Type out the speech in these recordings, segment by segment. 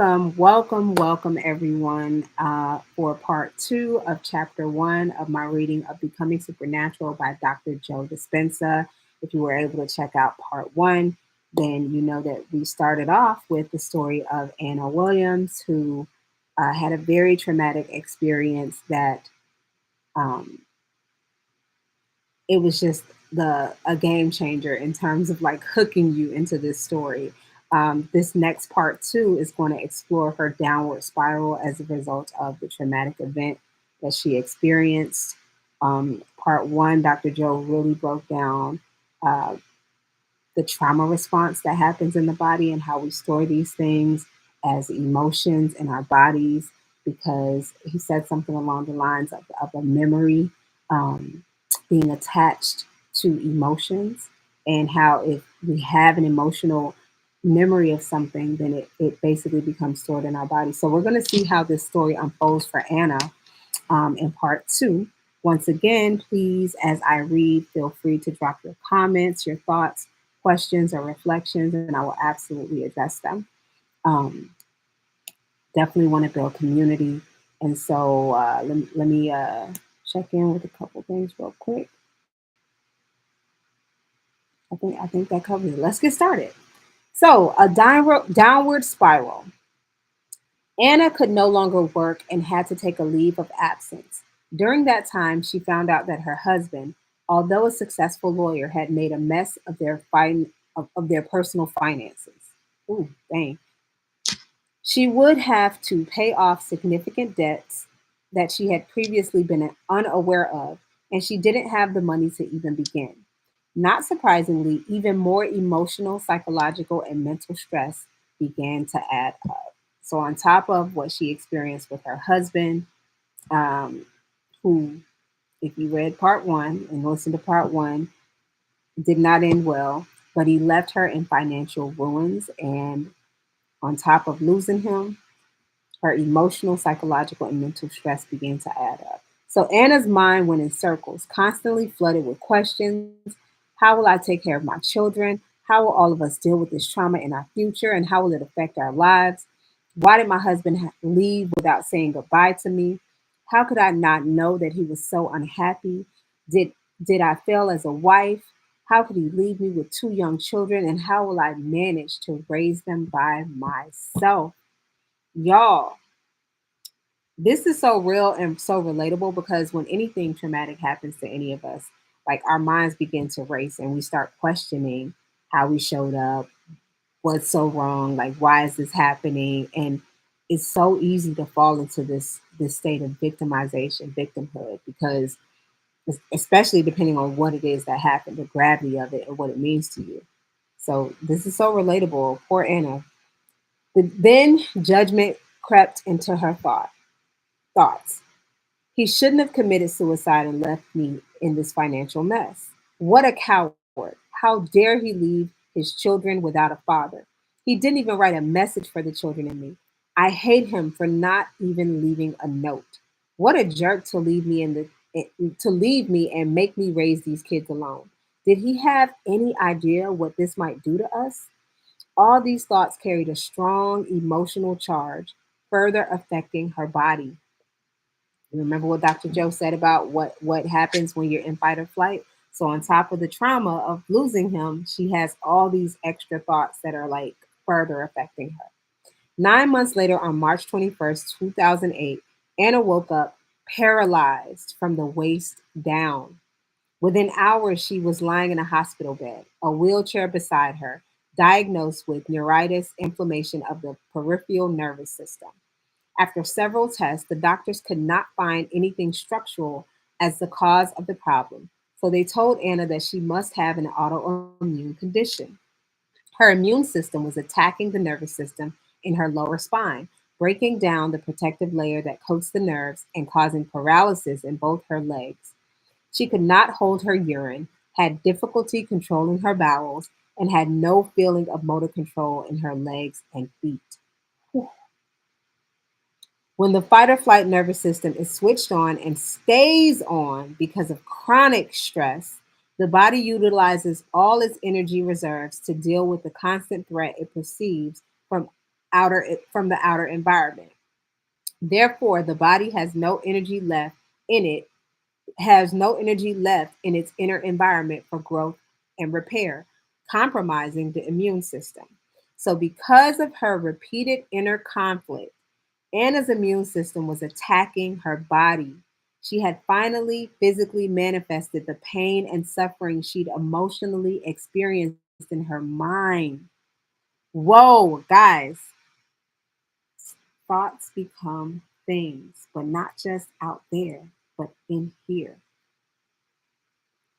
welcome, everyone, for part two of chapter one of my reading of Becoming Supernatural by Dr. Joe Dispenza. If you were able to check out part one, then you know that we started off with the story of Anna Williams, who had a very traumatic experience that um, it was just the a game changer in terms of like hooking you into this story. This next part two is going to explore her downward spiral as a result of the traumatic event that she experienced. Part one, Dr. Joe really broke down uh, the trauma response that happens in the body and how we store these things as emotions in our bodies, because he said something along the lines of a memory um, being attached to emotions, and how if we have an emotional memory of something, then it basically becomes stored in our body. So we're going to see how this story unfolds for Anna in part two. Once again, please, as I read, feel free to drop your comments, your thoughts, questions, or reflections, and I will absolutely address them. Um, Definitely want to build community. And so let me check in with a couple things real quick. I think that covers it. Let's get started. So a downward spiral. Anna could no longer work and had to take a leave of absence. During that time, she found out that her husband, although a successful lawyer, had made a mess of of their personal finances. Ooh, dang. She would have to pay off significant debts that she had previously been unaware of, and she didn't have the money to even begin. Not surprisingly, even more emotional, psychological, and mental stress began to add up. So, on top of what she experienced with her husband, um, who, if you read part one and listened to part one, did not end well, but he left her in financial ruins. And on top of losing him, her emotional, psychological, and mental stress began to add up. So Anna's mind went in circles, constantly flooded with questions. How will I take care of my children? How will all of us deal with this trauma in our future? And how will it affect our lives? Why did my husband leave without saying goodbye to me? How could I not know that he was so unhappy? Did did I fail as a wife? How could he leave me with two young children? And how will I manage to raise them by myself? Y'all, this is so real and so relatable, because when anything traumatic happens to any of us, like our minds begin to race and we start questioning how we showed up, what's so wrong, like why is this happening? And it's so easy to fall into this state of victimization, victimhood, because especially depending on what it is that happened, the gravity of it and what it means to you. So this is so relatable. Poor Anna. But then judgment crept into her thoughts. He shouldn't have committed suicide and left me in this financial mess. What a coward. How dare he leave his children without a father? He didn't even write a message for the children and me. I hate him for not even leaving a note. What a jerk to leave me to leave me and make me raise these kids alone. Did he have any idea what this might do to us? All these thoughts carried a strong emotional charge, further affecting her body. Remember what Dr. Joe said about what happens when you're in fight or flight? So on top of the trauma of losing him, she has all these extra thoughts that are like further affecting her. 9 months later, on March 21st, 2008, Anna woke up paralyzed from the waist down. Within hours, she was lying in a hospital bed, a wheelchair beside her, diagnosed with neuritis, inflammation of the peripheral nervous system. After several tests, the doctors could not find anything structural as the cause of the problem. So they told Anna that she must have an autoimmune condition. Her immune system was attacking the nervous system in her lower spine, breaking down the protective layer that coats the nerves and causing paralysis in both her legs. She could not hold her urine, had difficulty controlling her bowels, and had no feeling of motor control in her legs and feet. When the fight or flight nervous system is switched on and stays on because of chronic stress, the body utilizes all its energy reserves to deal with the constant threat it perceives from outer environment. Therefore, the body in it has no energy left in its inner environment for growth and repair, compromising the immune system. So, because of her repeated inner conflict, Anna's immune system was attacking her body. She had finally physically manifested the pain and suffering she'd emotionally experienced in her mind. Whoa, guys, thoughts become things, but not just out there, but in here.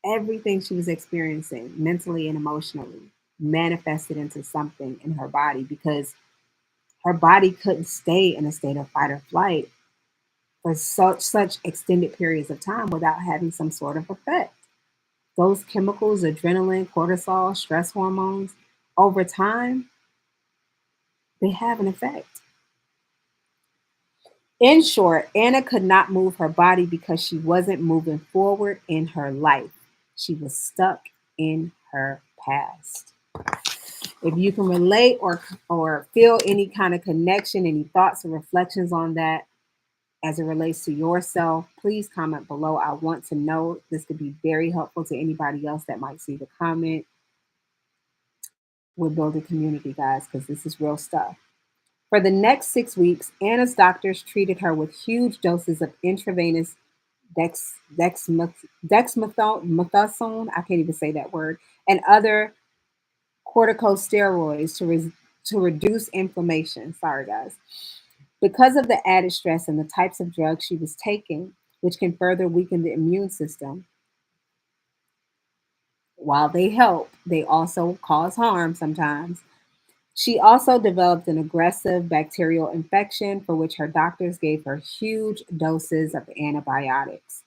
Everything she was experiencing mentally and emotionally manifested into something in her body because her body couldn't stay in a state of fight or flight for such extended periods of time without having some sort of effect. Those chemicals, adrenaline, cortisol, stress hormones, over time, they have an effect. In short, Anna could not move her body because she wasn't moving forward in her life. She was stuck in her past. If you can relate or feel any kind of connection, any thoughts or reflections on that as it relates to yourself, please comment below. I want to know. This could be very helpful to anybody else that might see the comment. We're building community, guys, because this is real stuff. For the next 6 weeks, Anna's doctors treated her with huge doses of intravenous dexamethasone, I can't even say that word, and other corticosteroids to reduce inflammation. Sorry, guys. Because of the added stress and the types of drugs she was taking, which can further weaken the immune system, while they help, they also cause harm sometimes. She also developed an aggressive bacterial infection for which her doctors gave her huge doses of antibiotics.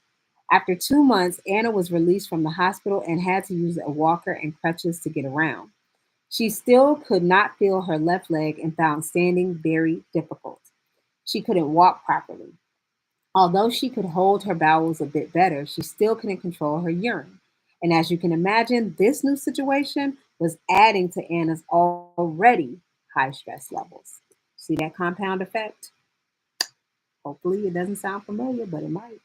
After 2 months, Anna was released from the hospital and had to use a walker and crutches to get around. She still could not feel her left leg and found standing very difficult. She couldn't walk properly. Although she could hold her bowels a bit better, she still couldn't control her urine. And as you can imagine, this new situation was adding to Anna's already high stress levels. See that compound effect? Hopefully, it doesn't sound familiar, but it might.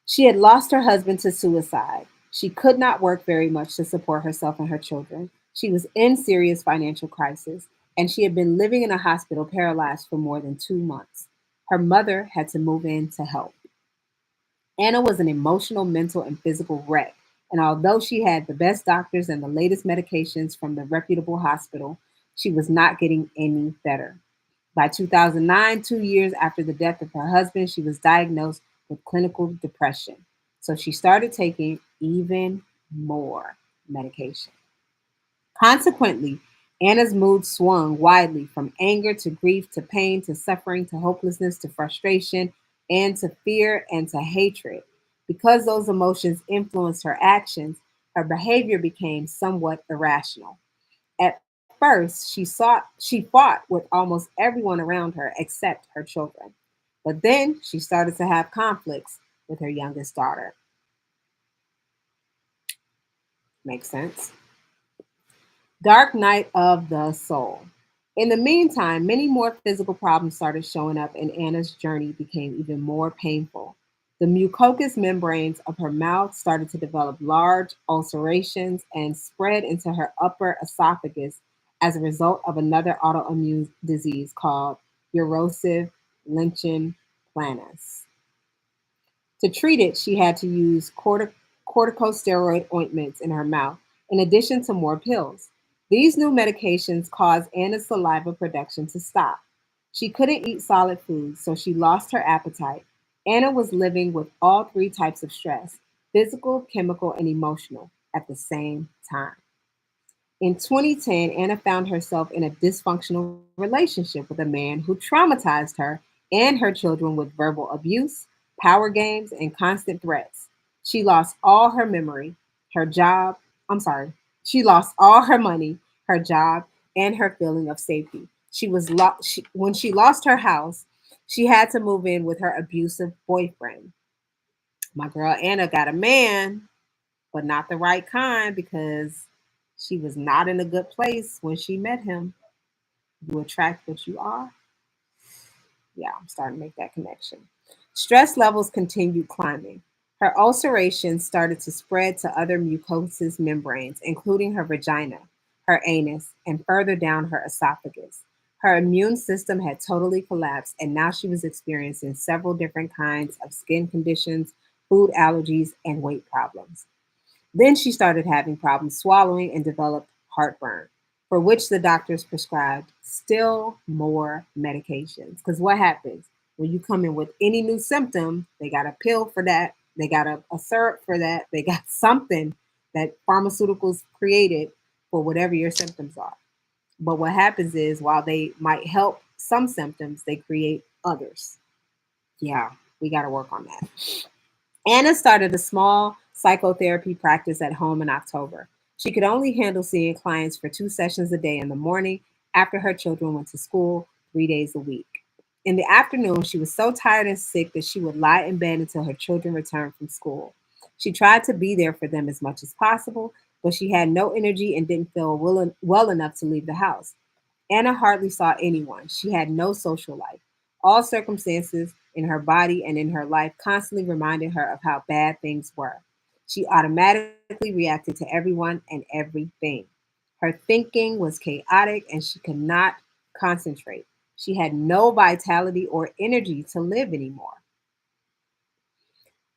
She had lost her husband to suicide. She could not work very much to support herself and her children. She was in serious financial crisis, and she had been living in a hospital paralyzed for more than 2 months. Her mother had to move in to help. Anna was an emotional, mental, and physical wreck, and although she had the best doctors and the latest medications from the reputable hospital, she was not getting any better. By 2009, 2 years after the death of her husband, she was diagnosed with clinical depression. So she started taking even more medication. Consequently, Anna's mood swung widely from anger to grief to pain to suffering to hopelessness to frustration and to fear and to hatred. Because those emotions influenced her actions, her behavior became somewhat irrational. At first, she fought with almost everyone around her except her children. But then she started to have conflicts with her youngest daughter. Makes sense? Dark night of the soul. In the meantime, many more physical problems started showing up, and Anna's journey became even more painful. The mucous membranes of her mouth started to develop large ulcerations and spread into her upper esophagus as a result of another autoimmune disease called erosive lichen planus. To treat it, she had to use corticosteroid ointments in her mouth, in addition to more pills. These new medications caused Anna's saliva production to stop. She couldn't eat solid foods, so she lost her appetite. Anna was living with all three types of stress: physical, chemical, and emotional at the same time. In 2010, Anna found herself in a dysfunctional relationship with a man who traumatized her and her children with verbal abuse, power games, and constant threats. She lost all her memory, her job, I'm sorry, she lost all her money, her job, and her feeling of safety. When she lost her house, she had to move in with her abusive boyfriend. My girl Anna got a man, but not the right kind because she was not in a good place when she met him. You attract what you are. Yeah, I'm starting to make that connection. Stress levels continued climbing. Her ulcerations started to spread to other mucosous membranes, including her vagina, her anus, and further down her esophagus. Her immune system had totally collapsed, and now she was experiencing several different kinds of skin conditions, food allergies, and weight problems. Then she started having problems swallowing and developed heartburn, for which the doctors prescribed still more medications. Because what happens when you come in with any new symptom, they got a pill for that, they got a syrup for that, they got something that pharmaceuticals created for whatever your symptoms are. But what happens is, while they might help some symptoms, they create others. Yeah, we got to work on that. Anna started a small psychotherapy practice at home in October. She could only handle seeing clients for 2 sessions a day in the morning after her children went to school 3 days a week. In the afternoon, she was so tired and sick that she would lie in bed until her children returned from school. She tried to be there for them as much as possible, but she had no energy and didn't feel well enough to leave the house. Anna hardly saw anyone. She had no social life. All circumstances in her body and in her life constantly reminded her of how bad things were. She automatically reacted to everyone and everything. Her thinking was chaotic and she could not concentrate. She had no vitality or energy to live anymore.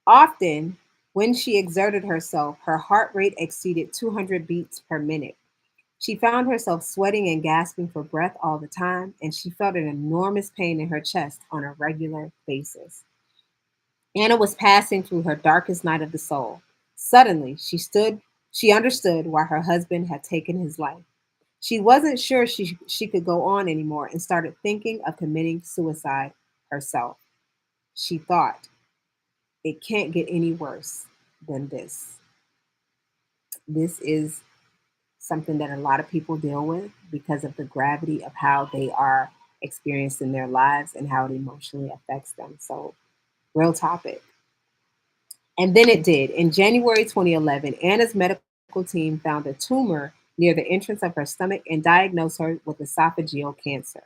Often, when she exerted herself, her heart rate exceeded 200 beats per minute. She found herself sweating and gasping for breath all the time, and she felt an enormous pain in her chest on a regular basis. Anna was passing through her darkest night of the soul. Suddenly, she understood why her husband had taken his life. She wasn't sure she could go on anymore and started thinking of committing suicide herself. She thought, it can't get any worse than this. This is something that a lot of people deal with because of the gravity of how they are experienced in their lives and how it emotionally affects them. So, real topic. And then it did. In January 2011, Anna's medical team found a tumor near the entrance of her stomach and diagnosed her with esophageal cancer.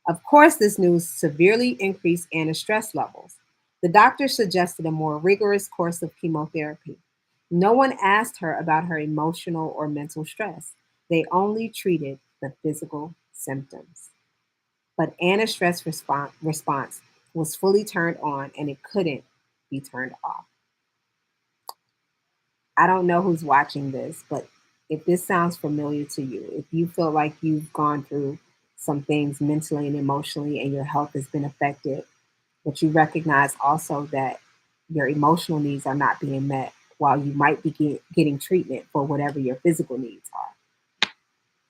Of course, this news severely increased Anna's stress levels. The doctor suggested a more rigorous course of chemotherapy. No one asked her about her emotional or mental stress. They only treated the physical symptoms. But Anna's response was fully turned on and it couldn't be turned off. I don't know who's watching this, but if this sounds familiar to you, if you feel like you've gone through some things mentally and emotionally and your health has been affected, but you recognize also that your emotional needs are not being met while you might be getting treatment for whatever your physical needs are.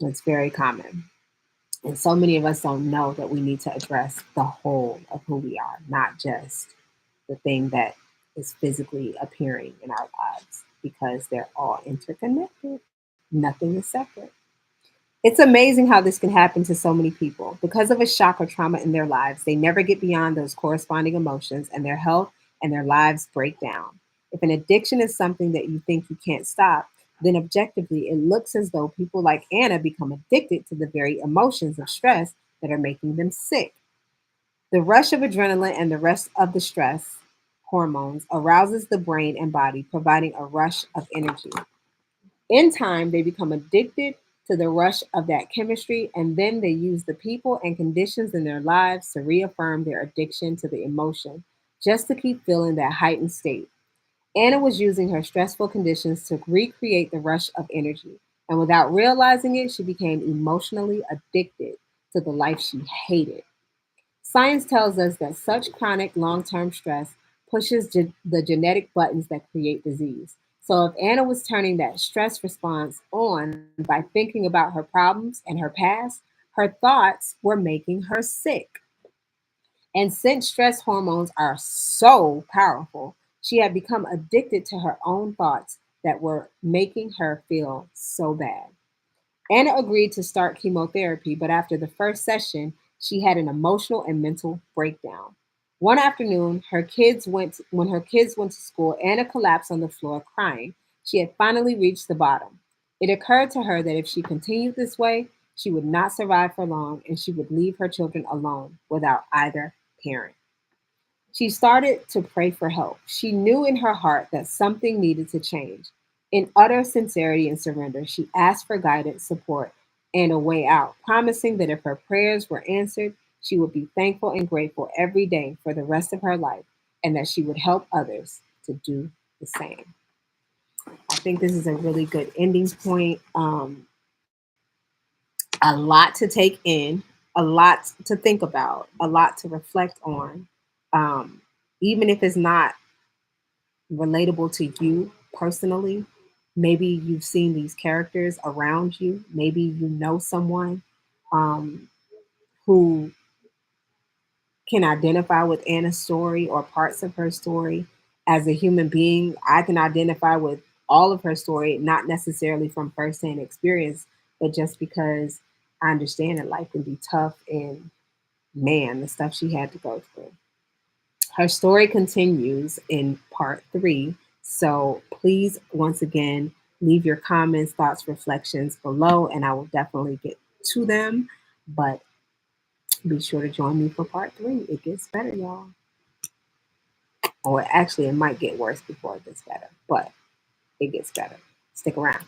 It's very common. And so many of us don't know that we need to address the whole of who we are, not just the thing that is physically appearing in our lives, because they're all interconnected. Nothing is separate. It's amazing how this can happen to so many people. Because of a shock or trauma in their lives, they never get beyond those corresponding emotions, and their health and their lives break down. If an addiction is something that you think you can't stop, then objectively, it looks as though people like Anna become addicted to the very emotions of stress that are making them sick. The rush of adrenaline and the rest of the stress hormones arouses the brain and body, providing a rush of energy. In time, they become addicted to the rush of that chemistry, and then they use the people and conditions in their lives to reaffirm their addiction to the emotion, just to keep feeling that heightened state. Anna was using her stressful conditions to recreate the rush of energy, and without realizing it, she became emotionally addicted to the life she hated. Science tells us that such chronic long term stress pushes the genetic buttons that create disease. So, if Anna was turning that stress response on by thinking about her problems and her past, her thoughts were making her sick. And since stress hormones are so powerful, she had become addicted to her own thoughts that were making her feel so bad. Anna agreed to start chemotherapy, but after the first session, she had an emotional and mental breakdown. One afternoon, when her kids went to school, Anna collapsed on the floor crying. She had finally reached the bottom. It occurred to her that if she continued this way, She would not survive for long, and she would leave her children alone without either parent. She started to pray for help. She knew in her heart that something needed to change. In utter sincerity and surrender, she asked for guidance, support, and a way out, promising that if her prayers were answered, she would be thankful and grateful every day for the rest of her life, and that she would help others to do the same. I think this is a really good ending point. A lot to take in, a lot to think about, a lot to reflect on. Um, Even if it's not relatable to you personally, maybe you've seen these characters around you. Maybe you know someone um, who can identify with Anna's story or parts of her story. As a human being, I can identify with all of her story, not necessarily from firsthand experience, but just because I understand that life can be tough and man, the stuff she had to go through. Her story continues in part 3. So please, once again, leave your comments, thoughts, reflections below, and I will definitely get to them. But be sure to join me for part 3. It gets better, y'all. Or actually, it might get worse before it gets better, but it gets better. Stick around.